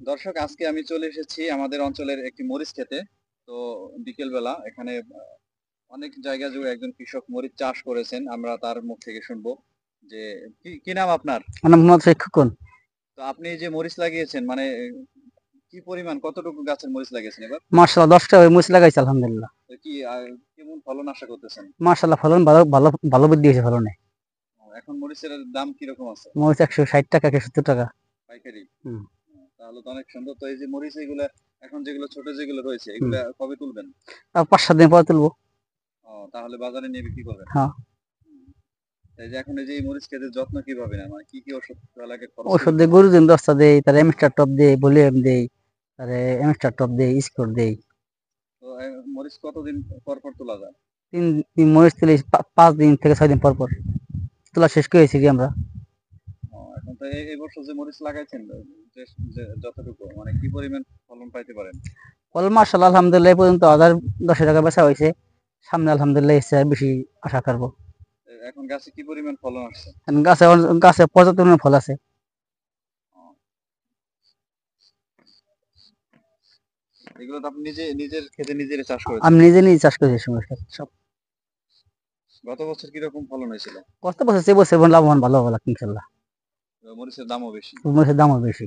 দর্শক, আজকে আমি চলে এসেছি আমাদের অঞ্চলের একটি মরিচ ক্ষেতে। তো বিকেল বেলা এখানে অনেক জায়গা জুড়ে একজন কৃষক মরিচ চাষ করেছেন। আমরা তার মুখ থেকে শুনবো যে কি কি নাম আপনার? আমার মোহাম্মদ শিক্ষকুন। তো আপনি এই যে মরিচ লাগিয়েছেন মানে কি পরিমাণ কতটুকু গাছের মরিচ লাগিয়েছেন এবার? মার্শাল্লাহ 10টা মরিচ লাগাইছে আলহামদুলিল্লাহ। তো কি কেমন ফলন আশা করতেছেন? মার্শাল্লাহ ফলন ভালো ভালো ভালো বৃদ্ধি হয়েছে ফলনে। এখন মরিচের দাম কিরকম আছে? মরিচ 160 টাকা 170 টাকা। পাইকারি? হুম। তাহলে তো অনেক সুন্দর। তো এই যে মরিচ এগুলা এখন যেগুলো ছোট যেগুলো রয়েছে হুম। এগুলা কবে তুলবেন? আর 5-7 দিন পরে তুলবো। তাহলে বাজারে নিয়ে বিক্রি করবেন? হ্যাঁ। এই যে এখন এই যে এই মরিচ ক্ষেতের যত্ন কিভাবে নেন? মানে কি কি ওষুধ দেওয়া লাগে, খরচ ওষুধ কিরকম দিয়ে হয়? গরুর দিন 10টা দেই, তার এমিস্টার টপ দেই, ভলিউম দেই, তারে এমিস্টার টপ দেই, স্কোর দেই। তো মরিচ কতদিন পর পর তোলা যায়? তিন তিন মরিচ তুলি 5 দিন থেকে 6 দিন পর পর। তোলা শেষ করেছি কি আমরা। এখন তো এই বছর যে মরিচ লাগাইছেন, যে যতটুকু মানে কি পরিমাণ ফলন পাইতে পারেন? ফলন মার্শাল্লাহ আলহামদুলিল্লাহ এই পর্যন্ত 1000-10 টাকা বেচা হয়েছে। সামনে আলহামদুলিল্লাহ এর চেয়ে বেশি আশা করবো। এখন গাছে কি পরিমাণ ফলন আসছে? এখন গাছে পর্যাপ্ত পরিমাণে ফল আছে। আহ, এগুলো তো আপনি নিজের ক্ষেতে নিজের চাষ আমি করেছেন? নিজে নিজে চাষ করেছি সমস্যা সব। গত বছর কিরকম ফলন হয়েছিল? কত বছর সে বছর লাভবান ভালো হবে ইনশাল্লাহ। মরিচের দামও বেশি? মরিচের দামও বেশি।